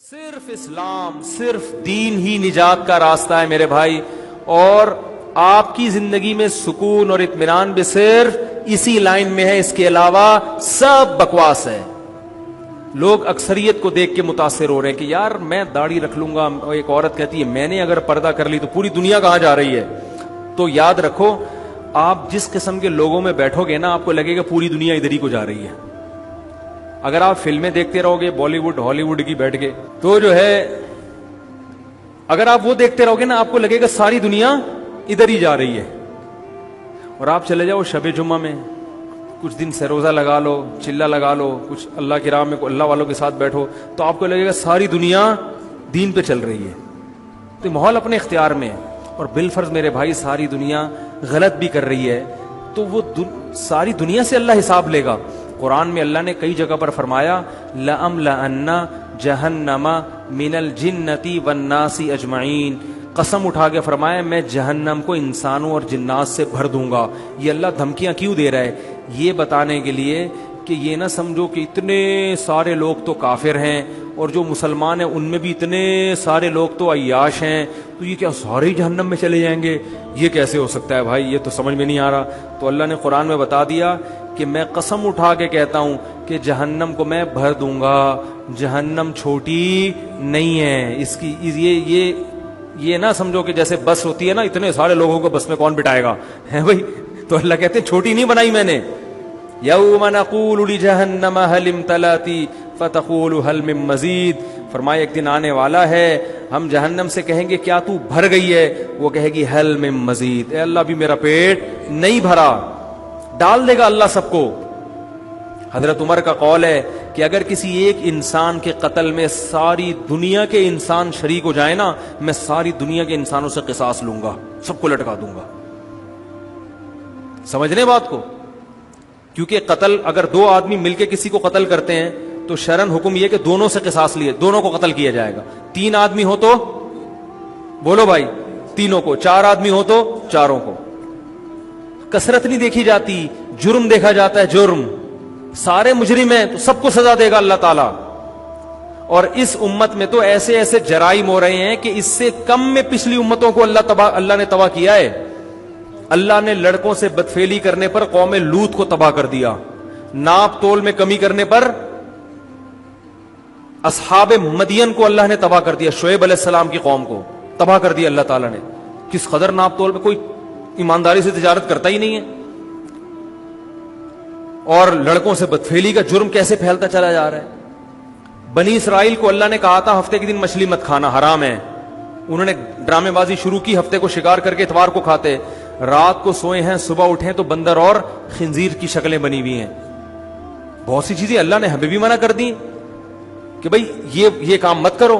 صرف اسلام، صرف دین ہی نجات کا راستہ ہے میرے بھائی، اور آپ کی زندگی میں سکون اور اطمینان بھی صرف اسی لائن میں ہے، اس کے علاوہ سب بکواس ہے۔ لوگ اکثریت کو دیکھ کے متاثر ہو رہے ہیں کہ یار میں داڑھی رکھ لوں گا، ایک عورت کہتی ہے میں نے اگر پردہ کر لی تو پوری دنیا کہاں جا رہی ہے۔ تو یاد رکھو، آپ جس قسم کے لوگوں میں بیٹھو گے نا، آپ کو لگے گا پوری دنیا ادھر ہی کو جا رہی ہے۔ اگر آپ فلمیں دیکھتے رہو گے بالی ووڈ ہالی ووڈ کی بیٹھ کے، تو جو ہے اگر آپ وہ دیکھتے رہو گے نا، آپ کو لگے گا ساری دنیا ادھر ہی جا رہی ہے۔ اور آپ چلے جاؤ شب جمعہ میں، کچھ دن سے روزہ لگا لو، چلہ لگا لو، کچھ اللہ کی راہ میں اللہ والوں کے ساتھ بیٹھو، تو آپ کو لگے گا ساری دنیا دین پہ چل رہی ہے۔ تو ماحول اپنے اختیار میں ہے، اور بالفرض میرے بھائی ساری دنیا غلط بھی کر رہی ہے تو وہ ساری دنیا سے اللہ حساب لے گا۔ قرآن میں اللہ نے کئی جگہ پر فرمایا لَأَمْلَأَنَّ جَهَنَّمَ مِنَ الْجِنَّةِ وَالنَّاسِ أَجْمَعِينَ، قسم اٹھا کے فرمایا میں جہنم کو انسانوں اور جنات سے بھر دوں گا۔ یہ اللہ دھمکیاں کیوں دے رہا ہے؟ یہ بتانے کے لیے کہ یہ نہ سمجھو کہ اتنے سارے لوگ تو کافر ہیں اور جو مسلمان ہیں ان میں بھی اتنے سارے لوگ تو عیاش ہیں، تو یہ کیا سارے ہی جہنم میں چلے جائیں گے؟ یہ کیسے ہو سکتا ہے بھائی، یہ تو سمجھ میں نہیں آ رہا۔ تو اللہ نے قرآن میں بتا دیا کہ میں قسم اٹھا کے کہتا ہوں کہ جہنم کو میں بھر دوں گا۔ جہنم چھوٹی نہیں ہے، اس کی یہ نہ سمجھو کہ جیسے بس ہوتی ہے نا، اتنے سارے لوگوں کو بس میں کون بٹھائے گا، ہے بھائی؟ تو اللہ کہتے ہیں چھوٹی نہیں بنائی میں نے۔ یوم نقول لجہنم هل امتلأت فتقول هل من مزید، فرمایا ایک دن آنے والا ہے ہم جہنم سے کہیں گے کیا تو بھر گئی ہے؟ وہ کہے گی هل من مزید، اے اللہ بھی میرا پیٹ نہیں بھرا۔ ڈال دے گا اللہ سب کو۔ حضرت عمر کا قول ہے کہ اگر کسی ایک انسان کے قتل میں ساری دنیا کے انسان شریک ہو جائیں نا، میں ساری دنیا کے انسانوں سے قصاص لوں گا، سب کو لٹکا دوں گا۔ سمجھنے بات کو؟ کیونکہ قتل اگر دو آدمی مل کے کسی کو قتل کرتے ہیں تو شرعن حکم یہ کہ دونوں سے قصاص لیے، دونوں کو قتل کیا جائے گا۔ تین آدمی ہو تو بولو بھائی تینوں کو، چار آدمی ہو تو چاروں کو۔ کثرت نہیں دیکھی جاتی، جرم دیکھا جاتا ہے۔ جرم سارے مجرم ہیں تو سب کو سزا دے گا اللہ تعالیٰ۔ اور اس امت میں تو ایسے ایسے جرائم ہو رہے ہیں کہ اس سے کم میں پچھلی امتوں کو اللہ نے تباہ کیا ہے۔ اللہ نے لڑکوں سے بدفعلی کرنے پر قوم لوط کو تباہ کر دیا، ناپ تول میں کمی کرنے پر اصحاب مدین کو اللہ نے تباہ کر دیا، شعیب علیہ السلام کی قوم کو تباہ کر دیا اللہ تعالیٰ نے۔ کس قدر ناپ تول میں، کوئی ایمانداری سے تجارت کرتا ہی نہیں ہے۔ اور لڑکوں سے بدفعلی کا جرم کیسے پھیلتا چلا جا رہا ہے۔ بنی اسرائیل کو اللہ نے کہا تھا ہفتے کے دن مچھلی مت کھانا، حرام ہے، انہوں نے ڈرامے بازی شروع کی، ہفتے کو شکار کر کے اتوار کو کھاتے، رات کو سوئے ہیں صبح اٹھیں تو بندر اور خنزیر کی شکلیں بنی ہوئی ہیں۔ بہت سی چیزیں اللہ نے ہمیں بھی منع کر دی کہ بھئی یہ کام مت کرو۔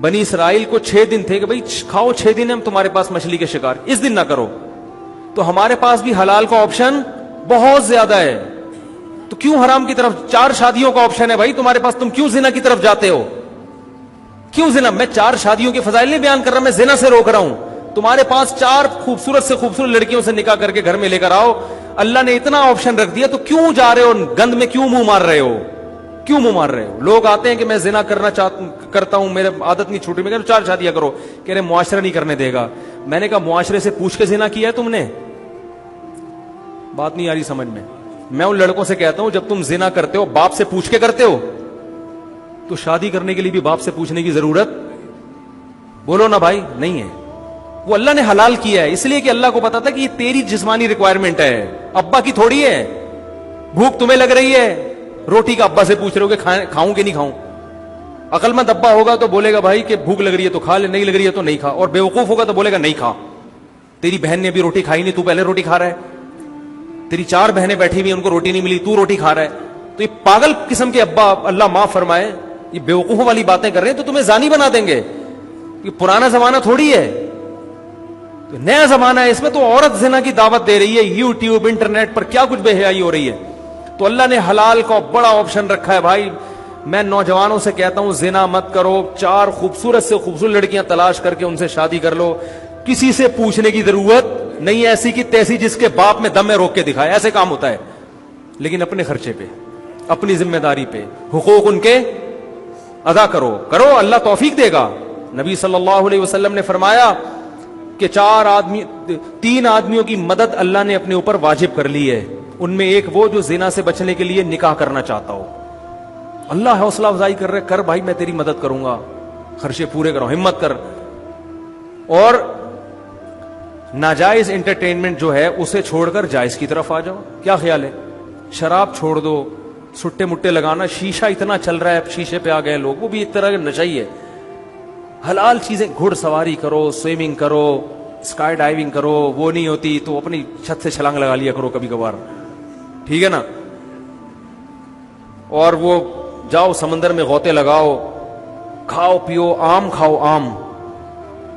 بنی اسرائیل کو 6 دن تھے کہ بھئی کھاؤ، 6 دن ہم تمہارے پاس مچھلی کے شکار، اس دن نہ کرو۔ تو ہمارے پاس بھی حلال کا آپشن بہت زیادہ ہے، تو کیوں حرام کی طرف؟ 4 شادیوں کا آپشن ہے بھائی تمہارے پاس، تم کیوں زنا کی طرف جاتے ہو؟ کیوں زنا؟ میں 4 شادیوں کے فضائل نہیں بیان کر رہا، میں زنا سے روک رہا ہوں۔ تمہارے پاس 4 خوبصورت سے خوبصورت لڑکیوں سے نکاح کر کے گھر میں لے کر آؤ، اللہ نے اتنا آپشن رکھ دیا، تو کیوں جا رہے ہو گند میں؟ کیوں منہ مار رہے ہو؟ کیوں منہ مار رہے ہو؟ لوگ آتے ہیں کہ میں زنا کرتا ہوں، میرے عادت نہیں چھوٹی، میں کہہ رہا ہوں 4 شادیاں کرو، کہہ رہے معاشرہ نہیں کرنے دے گا۔ میں نے کہا معاشرے سے پوچھ کے زنا کیا ہے تم نے؟ بات نہیں آ رہی سمجھ میں۔ میں ان لڑکوں سے کہتا ہوں جب تم زنا کرتے ہو باپ سے پوچھ کے کرتے ہو، تو شادی کرنے کے لیے بھی باپ سے پوچھنے کی ضرورت بولو نا بھائی نہیں ہے۔ وہ اللہ نے حلال کیا ہے اس لیے کہ اللہ کو پتا تھا کہ یہ تیری جسمانی ریکوائرمنٹ ہے، ابا کی تھوڑی ہے۔ بھوک تمہیں لگ رہی ہے، روٹی کا ابا سے پوچھ رہے ہو کہ کھاؤں کہ نہیں کھاؤں؟ عقل مند ابا ہوگا تو بولے گا بھائی کہ بھوک لگ رہی ہے تو کھا لے، نہیں لگ رہی ہے تو نہیں کھا، اور بیوقوف ہوگا تو بولے گا نہیں کھا۔ تیری بہن نے ابھی روٹی کھائی نہیں، تو پہلے روٹی کھا رہا ہے۔ تیری 4 بہنیں بیٹھی ہوئی ان کو روٹی نہیں ملی، تو روٹی کھا رہا ہے۔ تو یہ پاگل قسم کے ابا، اللہ معاف فرمائے، یہ بیوقوفوں والی باتیں کر رہے ہیں تو تمہیں زانی بنا دیں گے۔ یہ پرانا زمانہ تھوڑی ہے، تو نیا زمانہ ہے، اس میں تو عورت زنا کی دعوت دے رہی ہے، یوٹیوب انٹرنیٹ پر کیا کچھ بے حیائی ہو رہی ہے۔ تو اللہ نے حلال کا بڑا آپشن رکھا ہے بھائی۔ میں نوجوانوں سے کہتا ہوں زنا مت کرو، 4 خوبصورت سے خوبصورت لڑکیاں تلاش کر کے ان سے شادی کر لو، کسی سے پوچھنے کی ضرورت نہیں، ایسی کی تیسی جس کے باپ میں دم میں روک کے دکھائے، ایسے کام ہوتا ہے۔ لیکن اپنے خرچے پہ، اپنی ذمہ داری پہ، حقوق ان کے ادا کرو کرو, اللہ توفیق دے گا. نبی صلی اللہ علیہ وسلم نے فرمایا کہ 3 آدمیوں کی مدد اللہ نے اپنے اوپر واجب کر لی ہے. ان میں ایک وہ جو زنا سے بچنے کے لیے نکاح کرنا چاہتا ہو. اللہ حوصلہ افزائی کر رہے, کر بھائی میں تیری مدد کروں گا, خرچے پورے کرو, ہمت کر. اور ناجائز انٹرٹینمنٹ جو ہے اسے چھوڑ کر جائز کی طرف آ جاؤ. کیا خیال ہے, شراب چھوڑ دو, سٹے مٹے لگانا, شیشہ اتنا چل رہا ہے, اب شیشے پہ آ گئے لوگ, وہ بھی ایک طرح کا نشہ ہی ہے. حلال چیزیں, گھڑ سواری کرو, سوئمنگ کرو, اسکائی ڈائیونگ کرو, وہ نہیں ہوتی تو اپنی چھت سے چھلانگ لگا لیا کرو کبھی کبھار, ٹھیک ہے نا. اور وہ جاؤ سمندر میں غوطے لگاؤ, کھاؤ پیو, آم کھاؤ,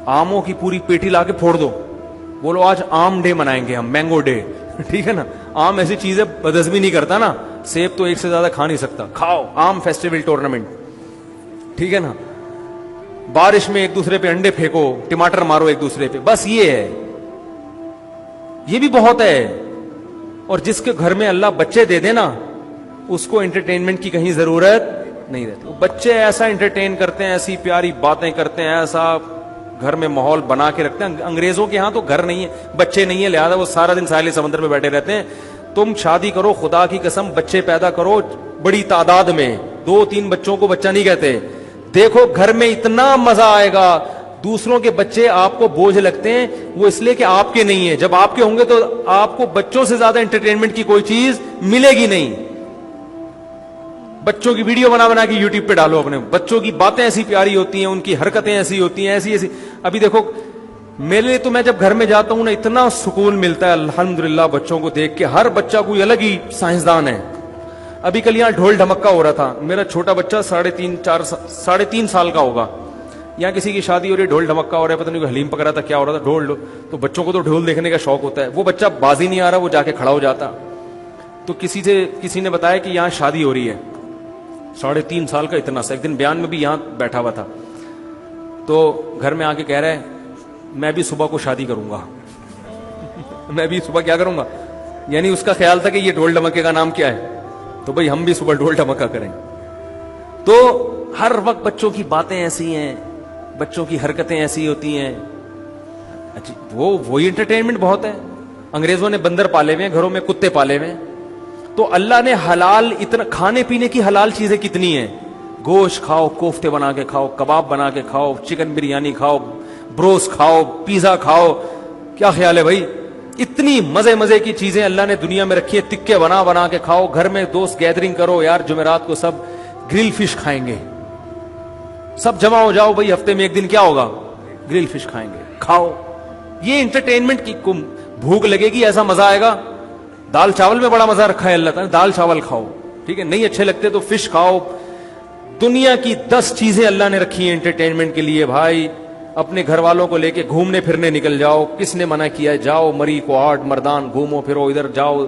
آموں کی پوری پیٹی لا کے پھوڑ دو, بولو آج آم ڈے منائیں گے ہم, مینگو ڈے, ٹھیک ہے نا. آم ایسی چیز ہے بدہضمی نہیں کرتا نا, سیب تو ایک سے زیادہ کھا نہیں سکتا, کھاؤ, آم فیسٹیول ٹورنامنٹ, ٹھیک ہے نا. بارش میں ایک دوسرے پہ انڈے پھینکو, ٹماٹر مارو ایک دوسرے پہ, بس یہ ہے, یہ بھی بہت ہے. اور جس کے گھر میں اللہ بچے دے دے نا, اس کو انٹرٹینمنٹ کی کہیں ضرورت نہیں رہتی. بچے ایسا انٹرٹین کرتے ہیں, ایسی پیاری باتیں کرتے ہیں, ایسا گھر میں ماحول بنا کے رکھتے ہیں. انگریزوں کے ہاں تو گھر نہیں ہے, بچے نہیں ہے, لہذا وہ سارا دن ساحل سمندر میں بیٹھے رہتے ہیں. تم شادی کرو, خدا کی قسم بچے پیدا کرو بڑی تعداد میں, 2-3 بچوں کو بچہ نہیں کہتے, دیکھو گھر میں اتنا مزہ آئے گا. دوسروں کے بچے آپ کو بوجھ لگتے ہیں, وہ اس لیے کہ آپ کے نہیں ہیں. جب آپ کے ہوں گے تو آپ کو بچوں سے زیادہ انٹرٹینمنٹ کی کوئی چیز ملے گی نہیں. بچوں کی ویڈیو بنا بنا کے یوٹیوب پہ ڈالو, اپنے بچوں کی باتیں ایسی پیاری ہوتی ہیں, ان کی حرکتیں ایسی ہوتی ہیں, ایسی. ابھی دیکھو میرے لیے تو, میں جب گھر میں جاتا ہوں نا اتنا سکون ملتا ہے الحمدللہ بچوں کو دیکھ کے. ہر بچہ کوئی الگ ہی سائنسدان ہے. ابھی کل یہاں ڈھول ڈھمکا ہو رہا تھا, میرا چھوٹا بچہ 3.5 سال کا ہوگا, یہاں کسی کی شادی ہو رہی ہے, ڈھول ڈھمکا ہو رہا ہے, پتہ نہیں حلیم پکڑا تھا, کیا ہو رہا تھا, ڈھول. تو بچوں کو تو ڈھول دیکھنے کا شوق ہوتا ہے. وہ بچہ بازی نہیں آ رہا, وہ جا کے کھڑا ہو جاتا. تو کسی نے بتایا کہ یہاں شادی ہو رہی ہے, 3.5 سال کا اتنا سا. ایک دن بیان میں بھی یہاں بیٹھا ہوا تھا, تو گھر میں آ کے کہہ رہا ہے میں بھی صبح کو شادی کروں گا. میں بھی صبح کیا کروں گا, یعنی اس کا خیال تھا کہ یہ ڈھول ڈھمکے کا نام کیا ہے, تو بھائی ہم بھی صبح ڈھول ڈھمکا کریں. تو ہر وقت بچوں کی باتیں ایسی ہیں, بچوں کی حرکتیں ایسی ہوتی ہیں. اچھا وہی انٹرٹینمنٹ بہت ہے. انگریزوں نے بندر پالے ہوئے ہیں, گھروں میں کتے پالے ہوئے ہیں, تو اللہ نے حلال اتنا, کھانے پینے کی حلال چیزیں کتنی ہیں. گوشت کھاؤ, کوفتے بنا کے کھاؤ, کباب بنا کے کھاؤ, چکن بریانی کھاؤ, بروس کھاؤ, پیزا کھاؤ. کیا خیال ہے بھائی, اتنی مزے مزے کی چیزیں اللہ نے دنیا میں رکھی ہے. تکے بنا بنا کے کھاؤ, گھر میں دوست گیدرنگ کرو, یار جمعرات کو سب گرل فش کھائیں گے, سب جمع ہو جاؤ بھائی, ہفتے میں ایک دن کیا ہوگا, گرل فش کھائیں گے, کھاؤ. یہ انٹرٹینمنٹ کی, بھوک لگے گی ایسا مزہ آئے گا. دال چاول میں بڑا مزہ رکھا ہے اللہ تعالیٰ, دال چاول کھاؤ, ٹھیک ہے. نہیں اچھے لگتے تو فش کھاؤ. دنیا کی 10 چیزیں اللہ نے رکھی ہیں انٹرٹینمنٹ کے لیے. بھائی اپنے گھر والوں کو لے کے گھومنے پھرنے نکل جاؤ. کس نے منع کیا ہے, جاؤ مری کو آٹ مردان گھومو پھرو, ادھر جاؤ,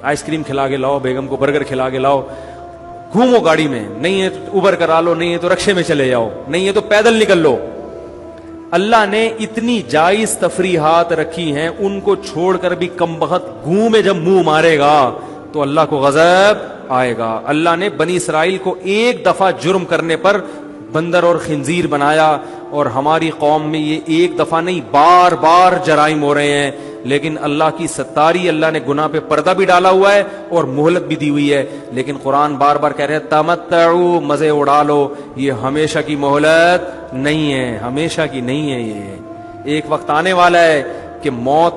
آئس کریم کھلا کے لاؤ, بیگم کو برگر کھلا کے لاؤ, گھومو گاڑی میں. نہیں ہے تو اوبر کرا لو, نہیں ہے تو رکشے میں چلے جاؤ, نہیں ہے تو پیدل نکل لو. اللہ نے اتنی جائز تفریحات رکھی ہیں, ان کو چھوڑ کر بھی کم بخت گھوں میں جب منہ مارے گا تو اللہ کو غضب آئے گا. اللہ نے بنی اسرائیل کو ایک دفعہ جرم کرنے پر بندر اور خنزیر بنایا, اور ہماری قوم میں یہ ایک دفعہ نہیں بار بار جرائم ہو رہے ہیں. لیکن اللہ کی ستاری, اللہ نے گناہ پہ پردہ بھی ڈالا ہوا ہے اور مہلت بھی دی ہوئی ہے. لیکن قرآن بار بار کہہ رہے ہیں تمتعوا, مزے اڑا لو, یہ ہمیشہ کی مہلت نہیں ہے, ہمیشہ کی نہیں ہے. یہ ایک وقت آنے والا ہے کہ موت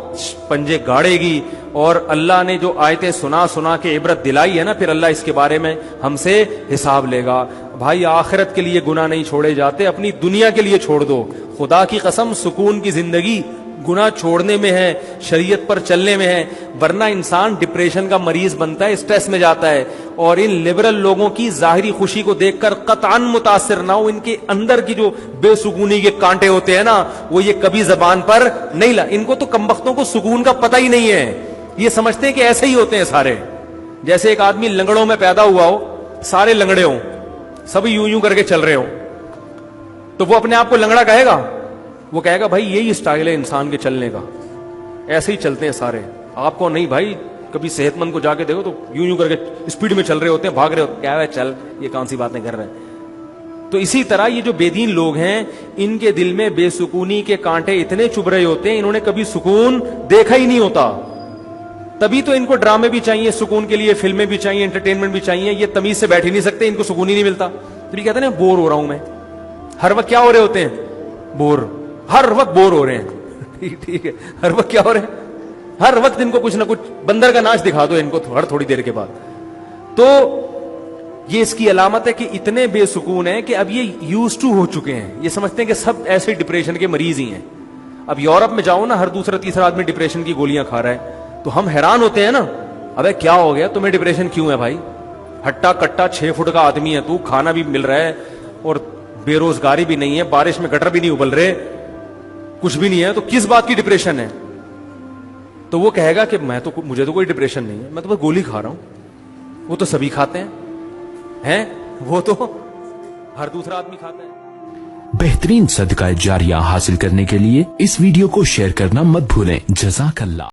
پنجے گاڑے گی, اور اللہ نے جو آیتیں سنا کے عبرت دلائی ہے نا, پھر اللہ اس کے بارے میں ہم سے حساب لے گا. بھائی آخرت کے لیے گناہ نہیں چھوڑے جاتے, اپنی دنیا کے لیے چھوڑ دو. خدا کی قسم سکون کی زندگی گناہ چھوڑنے میں ہے, شریعت پر چلنے میں ہے. ورنہ انسان ڈپریشن کا مریض بنتا ہے, اسٹریس میں جاتا ہے. اور ان لبرل لوگوں کی ظاہری خوشی کو دیکھ کر قطعاً متاثر نہ ہو. ان کے اندر کی جو بے سکونی کے کانٹے ہوتے ہیں نا, وہ یہ کبھی زبان پر نہیں لا. ان کو تو کمبختوں کو سکون کا پتہ ہی نہیں ہے. یہ سمجھتے ہیں کہ ایسے ہی ہوتے ہیں سارے. جیسے ایک آدمی لنگڑوں میں پیدا ہوا ہو, سارے لنگڑے ہوں, سب یوں کر کے چل رہے ہوں, تو وہ اپنے آپ کو لنگڑا کہے گا؟ وہ کہے گا بھائی یہی اسٹائل ہے انسان کے چلنے کا, ایسے ہی چلتے ہیں سارے. آپ کو نہیں بھائی, کبھی صحت مند کو جا کے دیکھو تو یوں کر کے اسپیڈ میں چل رہے ہوتے ہیں, بھاگ رہے ہوتے ہیں. کیا ہے چل, یہ کون سی باتیں کر رہے ہیں. تو اسی طرح یہ جو بے دین لوگ ہیں ان کے دل میں بے سکونی کے کانٹے اتنے چبھ رہے ہوتے ہیں, انہوں نے کبھی سکون دیکھا ہی نہیں ہوتا. تبھی تو ان کو ڈرامے بھی چاہیے سکون کے لیے, فلمیں بھی چاہیے, انٹرٹینمنٹ بھی چاہیے. یہ تمیز سے بیٹھ ہی نہیں سکتے, ان کو سکون ہی نہیں ملتا. تو یہ کہتے ہیں نا بور ہو رہا ہوں میں. ہر وقت کیا ہو رہے ہوتے ہیں؟ بور. ہر وقت بور ہو رہے ہیں. ٹھیک ہے, ہر وقت کیا ہو رہے ہیں؟ ہر وقت ان کو کچھ نہ کچھ بندر کا ناچ دکھا دو ان کو ہر تھوڑی دیر کے بعد. تو یہ اس کی علامت ہے کہ اتنے بے سکون ہیں کہ اب یہ یوز ٹو ہو چکے ہیں. یہ سمجھتے ہیں کہ سب ایسے ڈپریشن کے مریض ہی ہیں. اب یورپ میں جاؤ نا, ہر دوسرا تیسرا آدمی ڈپریشن کی گولیاں کھا رہا ہے, تو ہم حیران ہوتے ہیں نا, ابے کیا ہو گیا تمہیں ڈپریشن کیوں ہے بھائی؟ ہٹا کٹا 6 فٹ کا آدمی ہے تو, کھانا بھی مل رہا ہے اور بے روزگاری بھی نہیں ہے, بارش میں گٹر بھی نہیں ابل رہے, کچھ بھی نہیں ہے, تو کس بات کی ڈپریشن ہے؟ تو وہ کہے گا کہ مجھے تو کوئی ڈپریشن نہیں ہے, میں تو بس گولی کھا رہا ہوں. وہ تو سبھی کھاتے ہیں, وہ تو ہر دوسرا آدمی کھاتا ہے. بہترین صدقہ جاریہ حاصل کرنے کے لیے اس ویڈیو کو شیئر کرنا مت بھولیں. جزاک اللہ.